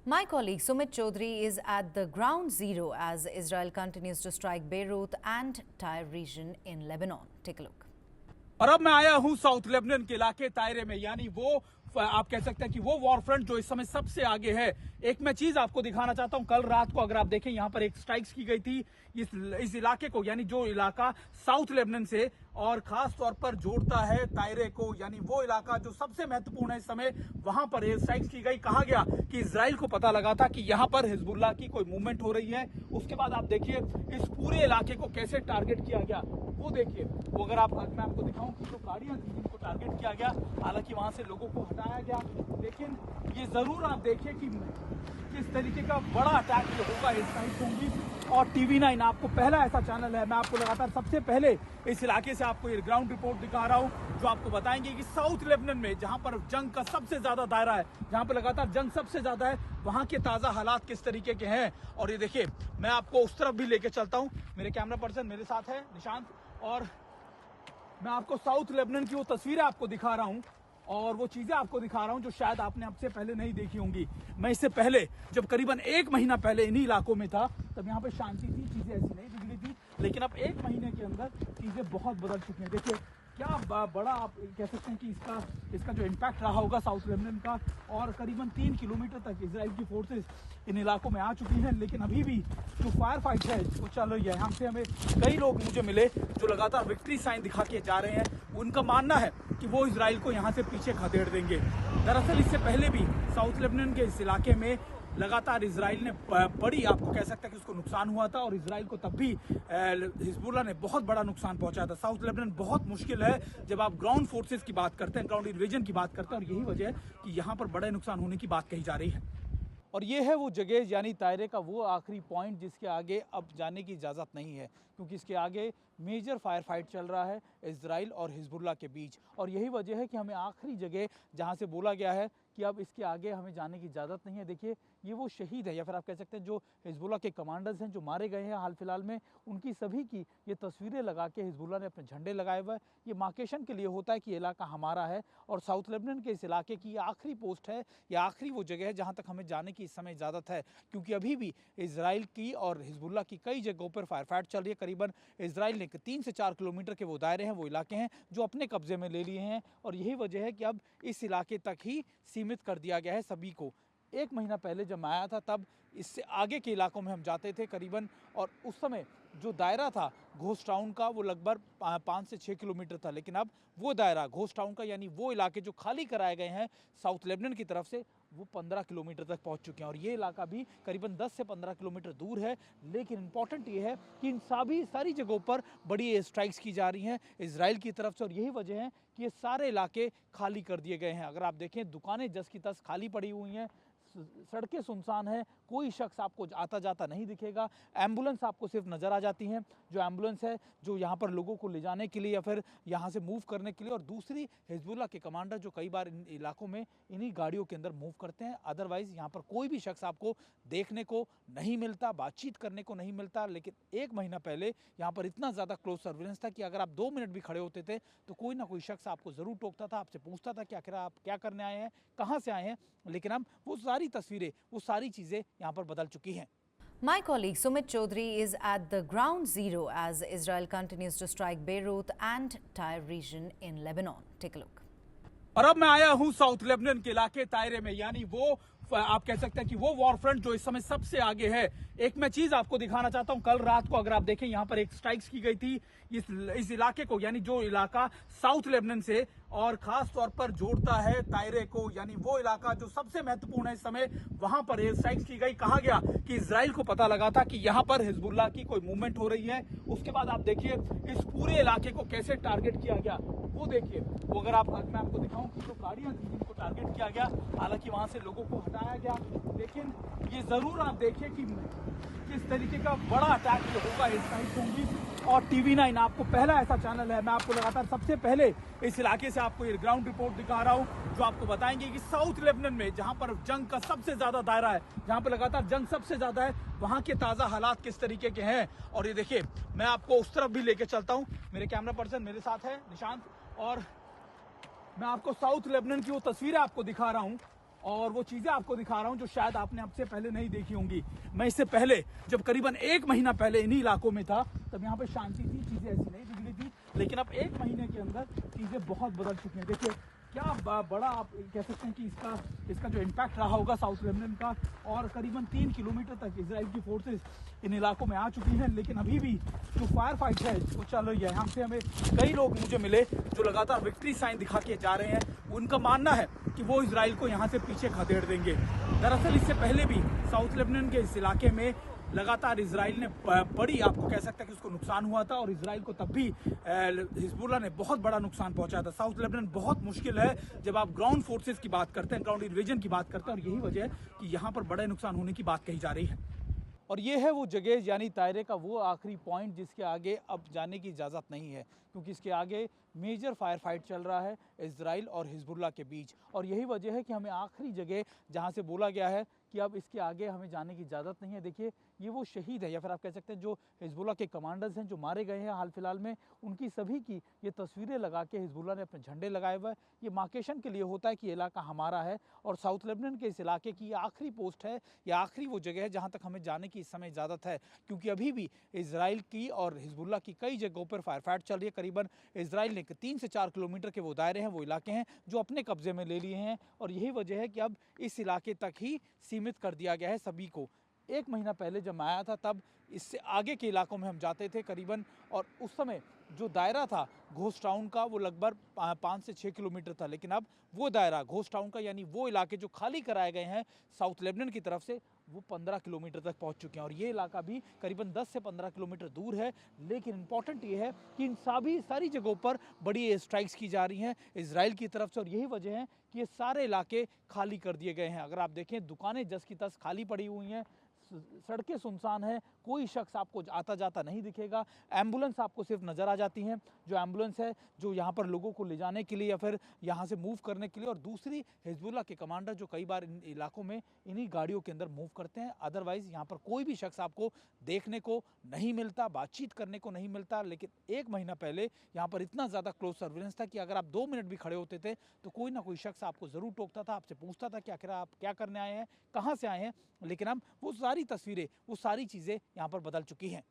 My colleague Sumit Chaudhary is at the ground zero as Israel continues to strike Beirut and Tyre region in Lebanon. Take a look. और अब मैं आया हूं south Lebanon के इलाके तायरे में, यानी वो आप कह सकते हैं कि वो वॉर फ्रंट जो इस समय सबसे आगे है। एक मैं चीज आपको दिखाना चाहता हूं, कल रात को अगर आप देखें यहाँ पर एक स्ट्राइक्स की गई थी इस इलाके को, यानी जो इलाका साउथ लेबनान से और खास तौर पर जोड़ता है तायरे को, यानी वो इलाका जो सबसे महत्वपूर्ण है इस समय, वहां पर एयर स्ट्राइक्स की गई। कहा गया कि इजराइल को पता लगा था कि यहाँ पर हिजबुल्लाह की कोई मूवमेंट हो रही है। उसके बाद आप देखिए इस पूरे इलाके को कैसे टारगेट किया गया, वो देखिए। वो अगर मैं आपको दिखाऊं कि जो गाड़ियां थी जिनको टारगेट किया गया, हालांकि वहां से लोगों को हटाया गया, लेकिन ये जरूर आप देखिए कि किस तरीके का बड़ा अटैक जो होगा इस टाइम होंगी। और TV9 आपको पहला ऐसा चैनल है, मैं आपको लगातार सबसे पहले इस इलाके से आपको ये ग्राउंड रिपोर्ट दिखा रहा हूं, जो आपको बताएंगे कि साउथ लेबनान में जहां पर जंग का सबसे ज्यादा दायरा है, जहां पर लगातार जंग सबसे ज्यादा है, वहां के ताजा हालात किस तरीके के हैं। और ये देखिए, मैं आपको उस तरफ भी लेके चलता हूं। मेरे कैमरा पर्सन मेरे साथ है निशांत, और मैं आपको साउथ लेबनान की वो तस्वीरें आपको दिखा रहा हूं और वो चीजें आपको दिखा रहा हूं जो शायद आपने अब से पहले नहीं देखी होंगी। मैं इससे पहले जब करीबन 1 महीना पहले इन्हीं इलाकों में था, तब यहाँ पे शांति थी, चीजें ऐसी नहीं बिगड़ी थी, लेकिन अब 1 महीने के अंदर चीजें बहुत बदल चुकी हैं। देखिए क्या बड़ा आप कह सकते हैं कि इसका जो इम्पैक्ट रहा होगा साउथ लेबनान का। और करीबन 3 किलोमीटर तक इजराइल की फोर्सेस इन इलाकों में आ चुकी हैं, लेकिन अभी भी जो फायर फाइट है वो चल रही है। हमसे हमें कई लोग मुझे मिले जो लगातार विक्ट्री साइन दिखा के जा रहे हैं। उनका मानना है कि वो इजराइल को यहाँ से पीछे खदेड़ देंगे। दरअसल इससे पहले भी साउथ लेबनान के इस इलाके में लगातार इजराइल ने बड़ी, आपको कह सकते हैं कि उसको नुकसान हुआ था, और इजराइल को तब भी हिजबुल्लाह ने बहुत बड़ा नुकसान पहुंचाया था। साउथ लेबनान बहुत मुश्किल है जब आप ग्राउंड फोर्सेस की बात करते हैं, ग्राउंड इन्वेजन की बात करते हैं, और यही वजह है कि यहाँ पर बड़े नुकसान होने की बात कही जा रही है। और ये है वो जगह, यानी तायरे का वो आखिरी पॉइंट जिसके आगे अब जाने की इजाज़त नहीं है, क्योंकि इसके आगे मेजर फायर फाइट चल रहा है इजराइल और हिजबुल्लाह के बीच। और यही वजह है कि हमें आखिरी जगह जहाँ से बोला गया है कि अब इसके आगे हमें जाने की इजाज़त नहीं है। देखिए ये वो शहीद है, या फिर आप कह सकते हैं जो हिजबुल्लाह के कमांडर्स हैं जो मारे गए हैं हाल फिलहाल में, उनकी सभी की ये तस्वीरें लगा के हिजबुल्लाह ने अपने झंडे लगाए हुए हैं। ये मार्केशन के लिए होता है कि ये इलाका हमारा है, और साउथ लेबनान के इस इलाके की ये आखिरी पोस्ट है, या आखिरी वो जगह है जहाँ तक हमें जाने की इस समय इजाज़त है, क्योंकि अभी भी इजराइल की और हिजबुल्लाह की कई जगहों पर फायर फाइट चल रही है। करीबन इजराइल ने 3 से 4 किलोमीटर के वो दायरे हैं, वो इलाके हैं जो अपने कब्जे में ले लिए हैं, और यही वजह है कि अब इस इलाके तक ही सीमित कर दिया गया है सभी को। 1 महीना पहले जब मैं आया था तब इससे आगे के इलाकों में हम जाते थे करीबन, और उस समय जो दायरा था घोस्ट टाउन का वो लगभग 5 से 6 किलोमीटर था, लेकिन अब वो दायरा घोस्ट टाउन का, यानी वो इलाके जो खाली कराए गए हैं साउथ लेबनान की तरफ से, वो 15 किलोमीटर तक पहुंच चुके हैं। और ये इलाका भी करीबन 10 से 15 किलोमीटर दूर है। लेकिन इंपॉर्टेंट ये है कि इन सारी जगहों पर बड़ी एयर स्ट्राइक्स की जा रही हैं इजराइल की तरफ से, और यही वजह है कि ये सारे इलाके खाली कर दिए गए हैं। अगर आप देखें, दुकानें जस की तस खाली पड़ी हुई हैं, सड़कें सुनसान है, कोई शख्स आपको आता जाता नहीं दिखेगा। एम्बुलेंस आपको सिर्फ नज़र आ जाती हैं, जो एम्बुलेंस है जो यहाँ पर लोगों को ले जाने के लिए या फिर यहाँ से मूव करने के लिए, और दूसरी हिजबुल्लाह के कमांडर जो कई बार इन इलाकों में इन्हीं गाड़ियों के अंदर मूव करते हैं। अदरवाइज़ यहाँ पर कोई भी शख्स आपको देखने को नहीं मिलता, बातचीत करने को नहीं मिलता। लेकिन 1 महीना पहले यहाँ पर इतना ज़्यादा क्लोज सर्विलेंस था कि अगर आप 2 मिनट भी खड़े होते थे तो कोई ना कोई शख्स आपको ज़रूर टोकता था, आपसे पूछता था कि आखिर आप क्या करने आए हैं, कहाँ से आए हैं। लेकिन अब वो सारी तस्वीरें, वो सारी चीज़ें यहाँ पर बदल चुकी हैं। My colleague Sumit Chaudhary is at the ground zero as Israel continues to strike Beirut and Tyre region in Lebanon. Take a look. और अब मैं आया हूं साउथ लेबनान के इलाके तायरे में, यानी वो आप कह सकते हैं कि वो वॉर फ्रंट जो इस समय सबसे आगे है। एक मैं चीज आपको दिखाना चाहता हूं, कल रात को अगर आप देखें यहाँ पर एक स्ट्राइक्स की गई थी इस इलाके को, यानी जो इलाका साउथ लेबनान से और खास तौर पर जोड़ता है तायरे को, यानी वो इलाका जो सबसे महत्वपूर्ण है इस समय, वहां पर एयर स्ट्राइक्स की गई। कहा गया कि इजराइल को पता लगा था कि यहाँ पर हिजबुल्लाह की कोई मूवमेंट हो रही है। उसके बाद आप देखिए इस पूरे इलाके को कैसे टारगेट किया गया, वो देखिए। वो अगर मैं आपको दिखाऊं कि जो गाड़ियां थी जिनको टारगेट किया गया, हालांकि वहां से लोगों को हटाया गया, लेकिन ये जरूर आप देखिए कि किस तरीके का बड़ा अटैक जो होगा इस साइड होंगी। और TV9 आपको पहला ऐसा चैनल है, मैं आपको लगातार सबसे पहले इस इलाके से आपको ये ग्राउंड रिपोर्ट दिखा रहा हूं, जो आपको बताएंगे कि साउथ लेबनान में जहां पर जंग का सबसे ज्यादा दायरा है, जहां पर लगातार जंग सबसे ज्यादा है, वहां के ताजा हालात किस तरीके के हैं। और ये देखिए, मैं आपको उस तरफ भी लेके चलता हूं। मेरे कैमरा पर्सन मेरे साथ है निशांत, और मैं आपको साउथ लेबनान की वो तस्वीरें आपको दिखा रहा हूं और वो चीज़ें आपको दिखा रहा हूँ जो शायद आपने आपसे पहले नहीं देखी होंगी। मैं इससे पहले जब करीबन 1 महीना पहले इन्हीं इलाकों में था तब यहाँ पे शांति थी, चीज़ें ऐसी नहीं बिगड़ी थी, लेकिन अब 1 महीने के अंदर चीज़ें बहुत बदल चुकी हैं। देखिए क्या बड़ा आप कह सकते हैं कि इसका जो इम्पैक्ट रहा होगा साउथ लेबनान का, और करीबन 3 किलोमीटर तक इजराइल की फोर्सेस इन इलाकों में आ चुकी हैं, लेकिन अभी भी जो फायर फाइट है वो चल रही है। यहाँ से हमें कई लोग मुझे मिले जो लगातार विक्ट्री साइन दिखा के जा रहे हैं। उनका मानना है कि वो इजराइल को यहाँ से पीछे खदेड़ देंगे। दरअसल इससे पहले भी साउथ लेबनान के इस इलाके में लगातार इजराइल ने बड़ी, आपको कह सकते हैं कि उसको नुकसान हुआ था, और इजराइल को तब भी हिजबुल्लाह ने बहुत बड़ा नुकसान पहुंचाया था। साउथ लेबनान बहुत मुश्किल है जब आप ग्राउंड फोर्सेस की बात करते हैं, ग्राउंड इन्वेजन की बात करते हैं, और यही वजह है कि यहाँ पर बड़े नुकसान होने की बात कही जा रही है। और ये है वो जगह यानी दायरे का वो आखिरी पॉइंट जिसके आगे अब जाने की इजाज़त नहीं है, क्योंकि इसके आगे मेजर फायर फाइट चल रहा है इजराइल और हिजबुल्लाह के बीच। और यही वजह है कि हमें आखिरी जगह जहाँ से बोला गया है कि अब इसके आगे हमें जाने की इजाज़त नहीं है। देखिए ये वो शहीद है, या फिर आप कह सकते हैं जो हिजबुल्लाह के कमांडर्स हैं जो मारे गए हैं हाल फिलहाल में, उनकी सभी की ये तस्वीरें लगा के हिजबुल्लाह ने अपने झंडे लगाए हुए। ये मार्केशन के लिए होता है कि ये इलाका हमारा है, और साउथ लेबनान के इस इलाके की ये आखिरी पोस्ट है, या आखिरी वो जगह है जहाँ तक हमें जाने की इस समय इजाज़त है, क्योंकि अभी भी इजराइल की और हिजबुल्लाह की कई जगहों पर फायर फाइट चल रही है। करीबन इजराइल ने 3 से 4 किलोमीटर के वो दायरे हैं, वो इलाके हैं जो अपने कब्जे में ले लिए हैं, और यही वजह है कि अब इस इलाके तक ही सीमित कर दिया गया है सभी को। 1 महीना पहले जब मैं आया था तब इससे आगे के इलाकों में हम जाते थे करीबन, और उस समय जो दायरा था घोस्ट टाउन का वो लगभग 5 से 6 किलोमीटर था, लेकिन अब वो दायरा घोस्ट टाउन का यानी वो इलाके जो खाली कराए गए हैं साउथ लेबनान की तरफ से, वो 15 किलोमीटर तक पहुंच चुके हैं, और ये इलाका भी करीबन 10 से 15 किलोमीटर दूर है। लेकिन इंपॉर्टेंट ये है कि इन सारी जगहों पर बड़ी स्ट्राइक्स की जा रही हैं इजराइल की तरफ से, और यही वजह है कि ये सारे इलाके खाली कर दिए गए हैं। अगर आप देखें दुकानें जस की तस खाली पड़ी हुई हैं, सड़कें सुनसान है, कोई शख्स आपको आता जाता नहीं दिखेगा। एम्बुलेंस आपको सिर्फ नज़र आ जाती हैं, जो एम्बुलेंस है जो यहाँ पर लोगों को ले जाने के लिए या फिर यहाँ से मूव करने के लिए, और दूसरी हिजबुल्लाह के कमांडर जो कई बार इन इलाकों में इन्हीं गाड़ियों के अंदर मूव करते हैं। अदरवाइज़ यहाँ पर कोई भी शख्स आपको देखने को नहीं मिलता, बातचीत करने को नहीं मिलता। लेकिन 1 महीना पहले यहाँ पर इतना ज़्यादा क्लोज सर्विलेंस था कि अगर आप 2 मिनट भी खड़े होते थे तो कोई ना कोई शख्स आपको ज़रूर टोकता था, आपसे पूछता था कि आखिर आप क्या करने आए हैं, कहाँ से आए हैं। लेकिन अब वो सारी तस्वीरें, वो सारी चीज़ें यहाँ पर बदल चुकी हैं।